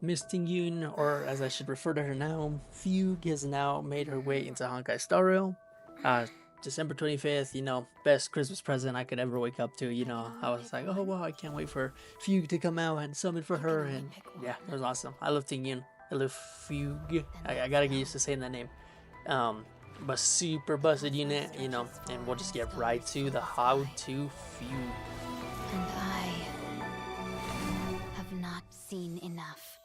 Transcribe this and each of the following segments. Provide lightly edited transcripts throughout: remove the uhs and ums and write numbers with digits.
Miss Tingyun, or as I should refer to her now, Fugue, has now made her way into Honkai Star Rail. Uh, December 25th, best Christmas present I could ever wake up to. I was like, oh wow, I can't wait for Fugue to come out and summon for her. And yeah, it was awesome. I love Tingyun. I love Fugue. I gotta get used to saying that name. Um, but super busted unit, and we'll just get right to the how to Fugue. And I have not seen enough.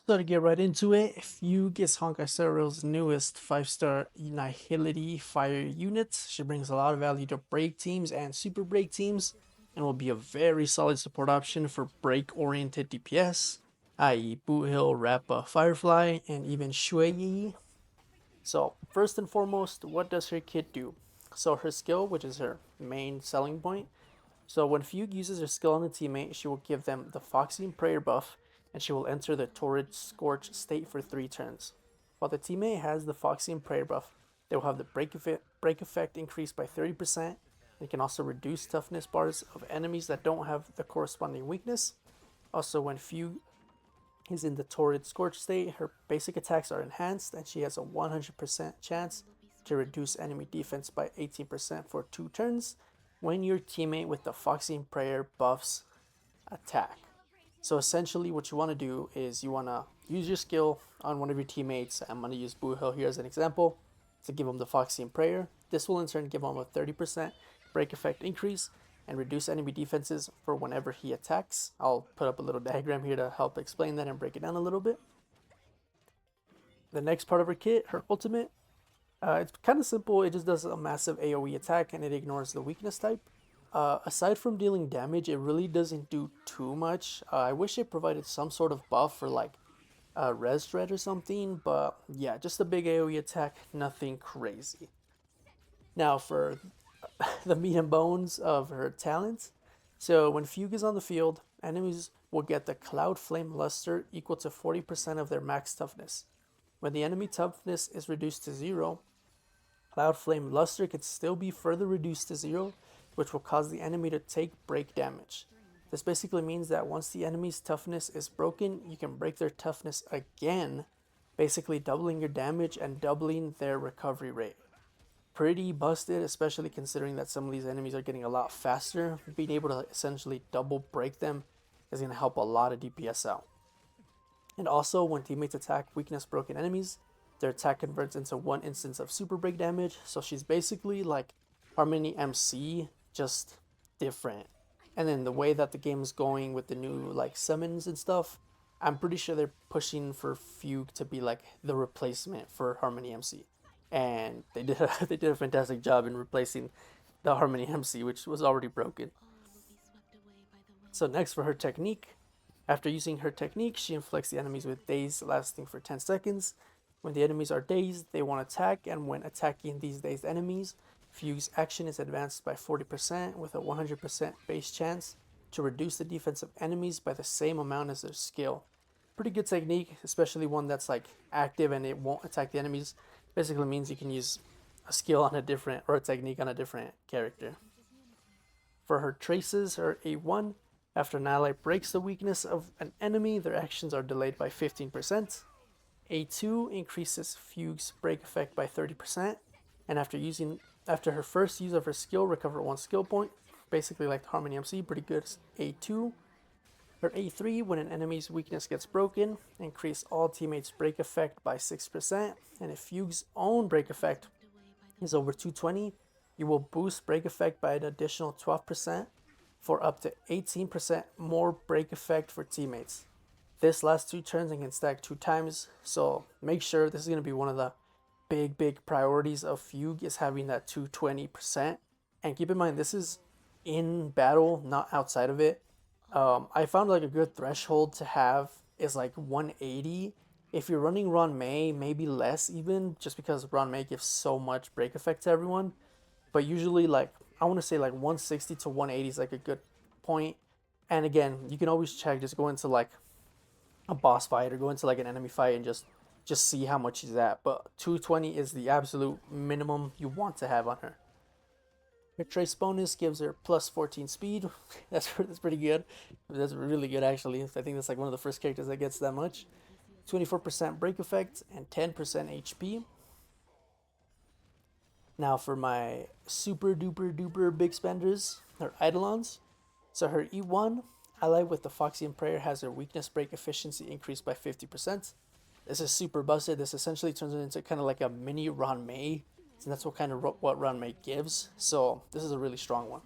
So to get right into it, Fugue is Honkai Star Rail's newest 5-star Nihility fire unit. She brings a lot of value to break teams and super break teams, and will be a very solid support option for break-oriented DPS, i.e. Boot Hill, Rappa, Firefly, and even Shui. So first and foremost, what does her kit do? So her skill, which is her main selling point, so when Fugue uses her skill on a teammate, she will give them the Foxy and Prayer buff, and she will enter the Torrid Scorch state for 3 turns. While the teammate has the Foxy and Prayer buff, they will have the break effect increased by 30%. They can also reduce toughness bars of enemies that don't have the corresponding weakness. Also, when Fugue is in the Torrid Scorch state, her basic attacks are enhanced, and she has a 100% chance to reduce enemy defense by 18% for 2 turns when your teammate with the Foxy and Prayer buffs attack. So essentially what you want to do is you want to use your skill on one of your teammates. I'm going to use Boo Hill here as an example to give him the Foxy and Prayer. This will in turn give him a 30% break effect increase and reduce enemy defenses for whenever he attacks. I'll put up a little diagram here to help explain that and break it down a little bit. The next part of her kit, her ultimate, it's kind of simple. It just does a massive AoE attack and it ignores the weakness type. Aside from dealing damage, it really doesn't do too much. I wish it provided some sort of buff for like res dread or something, but yeah, just a big AoE attack, nothing crazy. Now for the meat and bones of her talents. So when Fugue is on the field, enemies will get the Cloud Flame Luster equal to 40% of their max toughness. When the enemy toughness is reduced to 0, Cloud Flame Luster can still be further reduced to 0, which will cause the enemy to take break damage. This basically means that once the enemy's toughness is broken, you can break their toughness again, basically doubling your damage and doubling their recovery rate. Pretty busted, especially considering that some of these enemies are getting a lot faster. Being able to essentially double break them is going to help a lot of DPS out. And also, when teammates attack weakness broken enemies, their attack converts into 1 instance of super break damage. So she's basically like Harmony MC, just different. And then the way that the game is going with the new like summons and stuff, I'm pretty sure they're pushing for Fugue to be like the replacement for Harmony MC. And they did a fantastic job in replacing the Harmony MC, which was already broken. So next for her technique. After using her technique, she inflicts the enemies with daze lasting for 10 seconds. When the enemies are dazed, they won't attack, and when attacking these dazed enemies, Fugue's action is advanced by 40% with a 100% base chance to reduce the defense of enemies by the same amount as their skill. Pretty good technique, especially one that's like active and it won't attack the enemies. Basically means you can use a skill on a different, or a technique on a different character. For her traces, her A1, after an ally breaks the weakness of an enemy, their actions are delayed by 15%. A2 increases Fugue's break effect by 30%, and after her first use of her skill, recover 1 skill point, basically like Harmony MC, pretty good. A2. Her A3, when an enemy's weakness gets broken, increase all teammates' break effect by 6%, and if Fugue's own break effect is over 220, you will boost break effect by an additional 12% for up to 18% more break effect for teammates. This lasts 2 turns and can stack 2 times, so make sure this is going to be one of the big priorities of Fugue is having that 220%. And keep in mind, this is in battle, not outside of it. I found like a good threshold to have is like 180. If you're running Ron May, maybe less even, just because Ron May gives so much break effect to everyone. But usually, like, I want to say like 160 to 180 is like a good point. And again, you can always check, just go into like a boss fight or go into like an enemy fight and just see how much she's at. But 220 is the absolute minimum you want to have on her. Her trace bonus gives her plus 14 speed. That's pretty good. That's really good actually. I think that's like one of the first characters that gets that much. 24% break effect and 10% HP. Now for my super duper duper big spenders, her Eidolons. So her E1, allied with the Foxian Prayer, has her weakness break efficiency increased by 50%. This is super busted. This essentially turns it into kind of like a mini Ron Mei, and that's what Ron Mei gives. So this is a really strong one.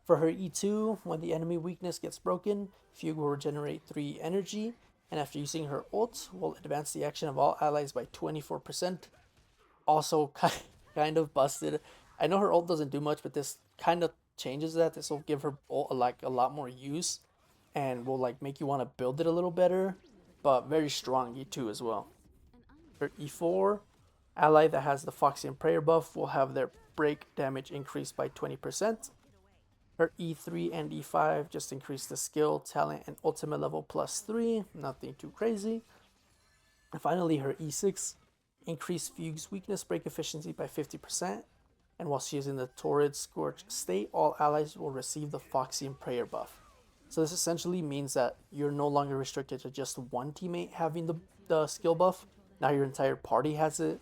For her E2, when the enemy weakness gets broken, Fugue will regenerate 3 energy, and after using her ult, will advance the action of all allies by 24%. Also kind of busted. I know her ult doesn't do much, but this kind of changes that. This will give her ult like a lot more use, and will like make you want to build it a little better. But very strong E2 as well. For E4, ally that has the Foxian Prayer buff will have their break damage increased by 20%. Her E3 and E5 just increase the skill, talent, and ultimate level plus 3. Nothing too crazy. And finally, her E6 increase Fugue's weakness break efficiency by 50%. And while she is in the Torrid Scorch state, all allies will receive the Foxian Prayer buff. So this essentially means that you're no longer restricted to just one teammate having the skill buff. Now your entire party has it.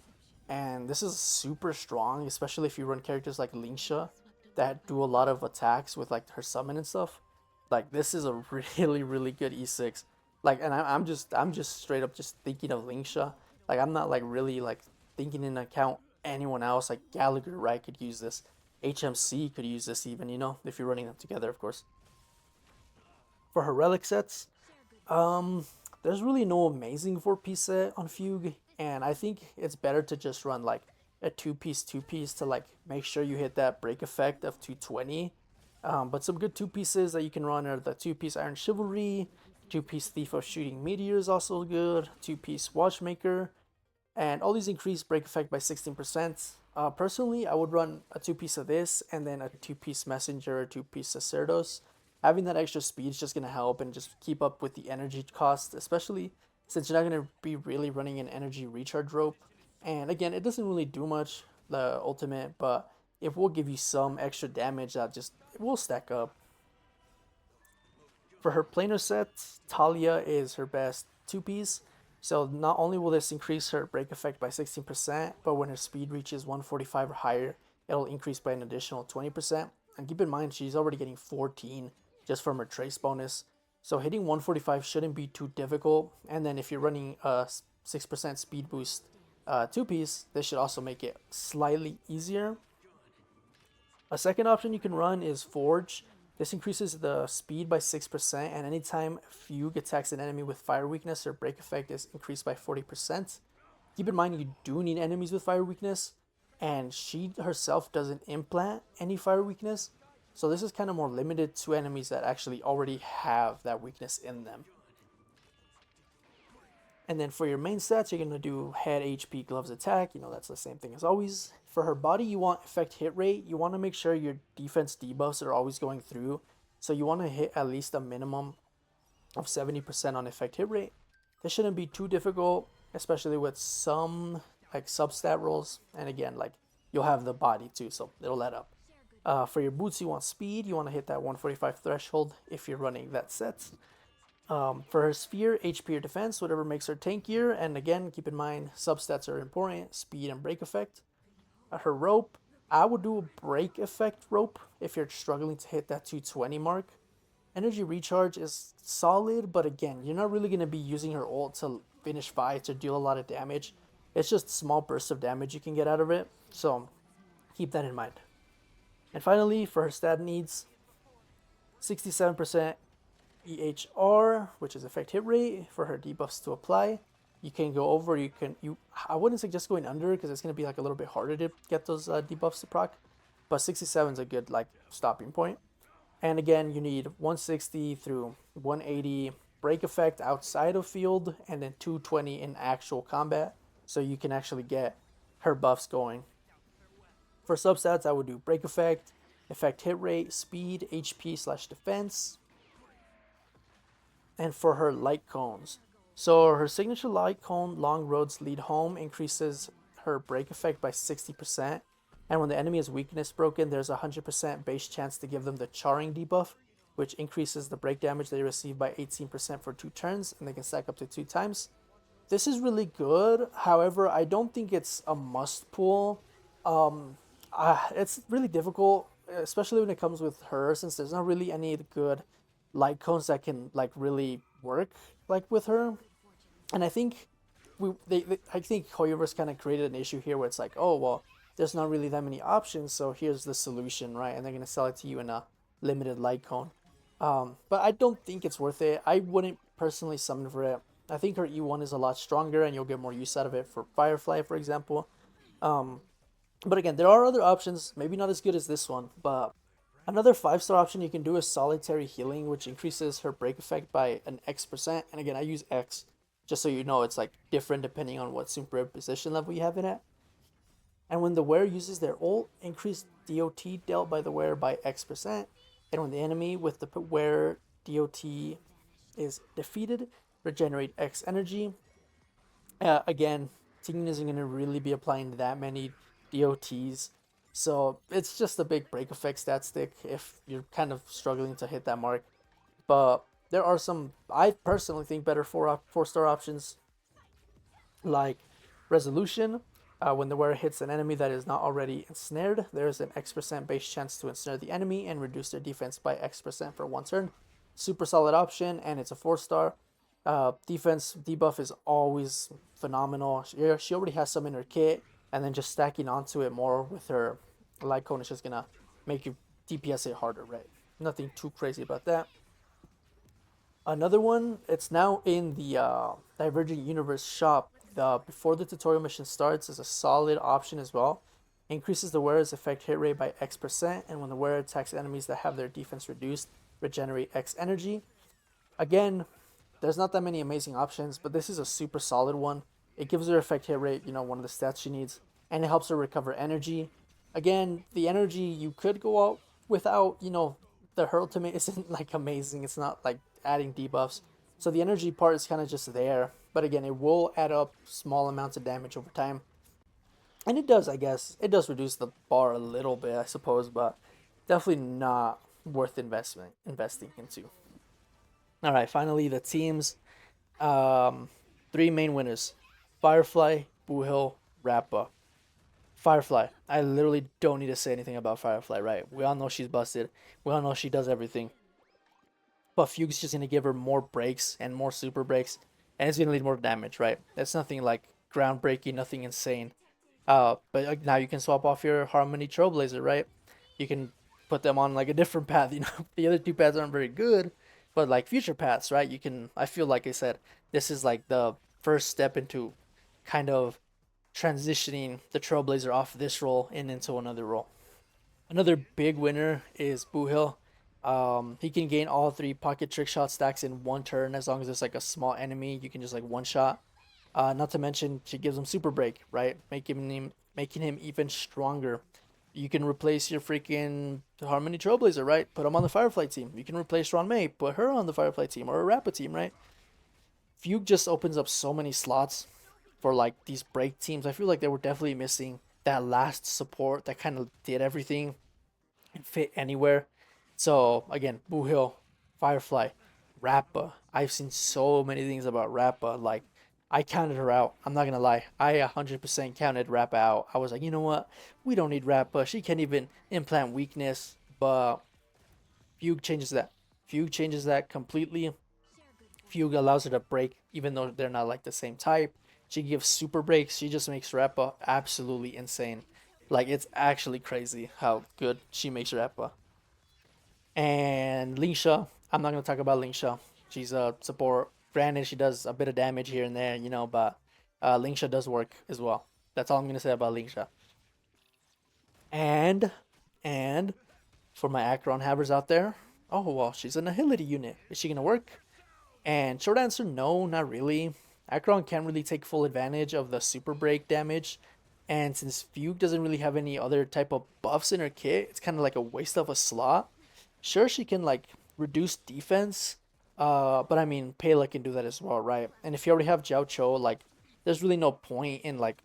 And this is super strong, especially if you run characters like Lingsha that do a lot of attacks with like her summon and stuff. Like this is a really really good E6. Like, and I'm just straight up just thinking of Lingsha. Like I'm not like really like thinking into account anyone else. Like Gallagher, right, could use this. HMC could use this even, you know, if you're running them together, of course. For her relic sets, there's really no amazing 4-piece set on Fugue, and I think it's better to just run like a two-piece to like make sure you hit that break effect of 220. But some good 2-pieces that you can run are the 2-piece Iron Chivalry, 2-piece Thief of Shooting Meteor is also good, 2-piece Watchmaker, and all these increase break effect by 16%. Personally, I would run a 2-piece of this and then a 2-piece Messenger or 2-piece Sacerdos. Having that extra speed is just going to help and just keep up with the energy cost, especially since you're not going to be really running an energy recharge rope. And again, it doesn't really do much, the ultimate, but it will give you some extra damage that just it will stack up. For her planar set, Talia is her best 2-piece. So not only will this increase her break effect by 16%, but when her speed reaches 145 or higher, it'll increase by an additional 20%. And keep in mind, she's already getting 14 just from her trace bonus. So hitting 145 shouldn't be too difficult. And then if you're running a 6% speed boost 2-piece, this should also make it slightly easier. A second option you can run is Forge. This increases the speed by 6%, and anytime Fugue attacks an enemy with fire weakness, her break effect is increased by 40%. Keep in mind you do need enemies with fire weakness, and she herself doesn't implant any fire weakness, so this is kind of more limited to enemies that actually already have that weakness in them. And then for your main stats, you're going to do head, HP, gloves, attack. You know, that's the same thing as always. For her body, you want effect hit rate. You want to make sure your defense debuffs are always going through. So you want to hit at least a minimum of 70% on effect hit rate. This shouldn't be too difficult, especially with some like substat rolls. And again, like you'll have the body too, so it'll add up. For your boots, you want speed. You want to hit that 145 threshold if you're running that set. For her sphere, HP or defense, whatever makes her tankier. And again, keep in mind, substats are important, speed and break effect. Her rope, I would do a break effect rope if you're struggling to hit that 220 mark. Energy recharge is solid, but again, you're not really going to be using her ult to finish fights or deal a lot of damage. It's just small bursts of damage you can get out of it, so keep that in mind. And finally, for her stat needs, 67% EHR, which is effect hit rate for her debuffs to apply. You can go over, I wouldn't suggest going under because it's going to be like a little bit harder to get those debuffs to proc, but 67 is a good like stopping point. And again, you need 160 through 180 break effect outside of field, and then 220 in actual combat, so you can actually get her buffs going. For substats, I would do break effect hit rate, speed, HP/defense. and for her light cones. So her signature light cone, Long Roads Lead Home, increases her break effect by 60%. And when the enemy is weakness broken, there's a 100% base chance to give them the charring debuff, which increases the break damage they receive by 18% for 2 turns, and they can stack up to 2 times. This is really good. However, I don't think it's a must pull. It's really difficult, especially when it comes with her, since there's not really any good light cones that can like really work like with her. And I think I think HoYoverse kind of created an issue here where it's like, oh well, there's not really that many options, so here's the solution, right? And they're gonna sell it to you in a limited light cone. But I don't think it's worth it. I wouldn't personally summon for it. I think her E1 is a lot stronger, and you'll get more use out of it for Firefly, for example. But again, there are other options, maybe not as good as this one, but another 5-star option you can do is Solitary Healing, which increases her break effect by an X%. And again, I use X just so you know it's like different depending on what superposition level you have it at. And when the wearer uses their ult, increase DOT dealt by the wearer by X%. And when the enemy with the wearer DOT is defeated, regenerate X energy. Again, Tingin isn't going to really be applying that many DOTs. So it's just a big break effect stat stick if you're kind of struggling to hit that mark. But there are some, I personally think, better 4-star options like Resolution. When the wearer hits an enemy that is not already ensnared, there is an X% base chance to ensnare the enemy and reduce their defense by X% for 1 turn. Super solid option, and it's a 4-star. Defense debuff is always phenomenal. She already has some in her kit, and then just stacking onto it more with her light cone is just gonna make you DPS it harder, right? Nothing too crazy about that. Another one, it's now in the Divergent Universe shop. Before the tutorial mission starts is a solid option as well. Increases the wearer's effect hit rate by X%, and when the wearer attacks enemies that have their defense reduced, regenerate X energy. Again, there's not that many amazing options, but this is a super solid one. It gives her effect hit rate, one of the stats she needs, and it helps her recover energy. Again, the energy you could go out without, her ultimate isn't like amazing. It's not like adding debuffs. So the energy part is kind of just there. But again, it will add up small amounts of damage over time. And it does, I guess. It does reduce the bar a little bit, I suppose, but definitely not worth investing into. All right, finally the teams. 3 main winners: Firefly, Boohill, Rappa. Firefly. I literally don't need to say anything about Firefly, right? We all know she's busted. We all know she does everything. But Fugue's just gonna give her more breaks and more super breaks, and it's gonna lead more damage, right? That's nothing like groundbreaking, nothing insane. But now you can swap off your Harmony Trailblazer, right? You can put them on like a different path. The other 2 paths aren't very good, but like future paths, right? You can. I feel like I said this is like the first step into kind of transitioning the Trailblazer off this role and into another role. Another big winner is Boohill. He can gain all 3 pocket trick shot stacks in 1 turn as long as it's like a small enemy. You can just like one shot. Not to mention she gives him super break, right? Making him even stronger. You can replace your freaking Harmony Trailblazer, right? Put him on the Firefly team. You can replace Ron May, put her on the Firefly team or a Rappa team, right? Fugue just opens up so many slots for like these break teams. I feel like they were definitely missing that last support that kind of did everything and fit anywhere. So again, Boohill, Firefly, Rappa. I've seen so many things about Rappa. Like I counted her out. I'm not gonna lie. I 100% counted Rappa out. I was like, you know what? We don't need Rappa. She can't even implant weakness. But Fugue changes that. Fugue changes that completely. Fugue allows her to break, even though they're not like the same type. She gives super breaks. She just makes Rappa absolutely insane. Like it's actually crazy how good she makes Rappa. And Lingsha, I'm not gonna talk about Lingsha. She's a support. Granted, she does a bit of damage here and there, but Lingsha does work as well. That's all I'm gonna say about Lingsha. And for my Acheron havers out there, oh well, she's a Nihility unit. Is she gonna work? And short answer, no, not really. Acheron can't really take full advantage of the super break damage. And since Fugue doesn't really have any other type of buffs in her kit, it's kind of like a waste of a slot. Sure, she can like reduce defense, But I mean, Pela can do that as well, right? And if you already have Jiao Cho, like, there's really no point in like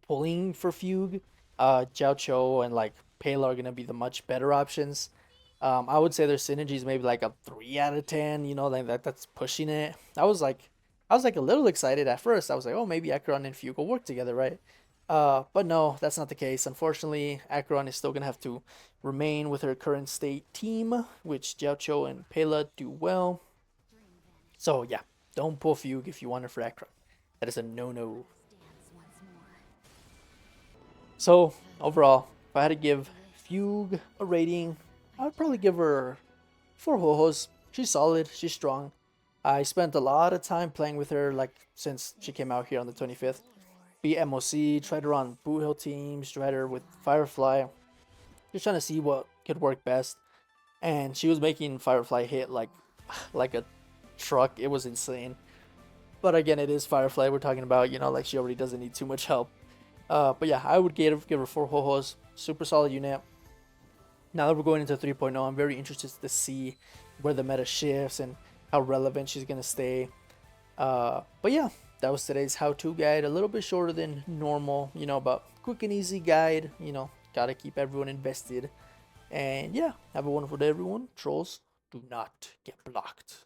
pulling for Fugue. Jiao Cho and like Pela are gonna be the much better options. I would say their synergies maybe like a 3 out of 10. You know, like that's pushing it. I was like a little excited at first. I was like, oh, maybe Acheron and Fugue will work together, right? But no, that's not the case. Unfortunately, Acheron is still gonna have to remain with her current state team, which Jiao Cho and Pela do well. So yeah, don't pull Fugue if you want her for Acheron. That is a no-no. So overall, if I had to give Fugue a rating, I would probably give her 4 ho-hos. She's solid. She's strong. I spent a lot of time playing with her, like since she came out here on the 25th. Beat MOC, tried her on Boot Hill teams, tried her with Firefly, just trying to see what could work best. And she was making Firefly hit like a truck. It was insane. But again, it is Firefly we're talking about. You know, like she already doesn't need too much help. But yeah, I would give her 4 ho-hos. Super solid unit. Now that we're going into 3.0, I'm very interested to see where the meta shifts and how relevant she's gonna stay. But yeah, that was today's how-to guide. A little bit shorter than normal, you know, but quick and easy guide. You know, gotta keep everyone invested. And yeah, have a wonderful day, everyone. Trolls, do not get blocked.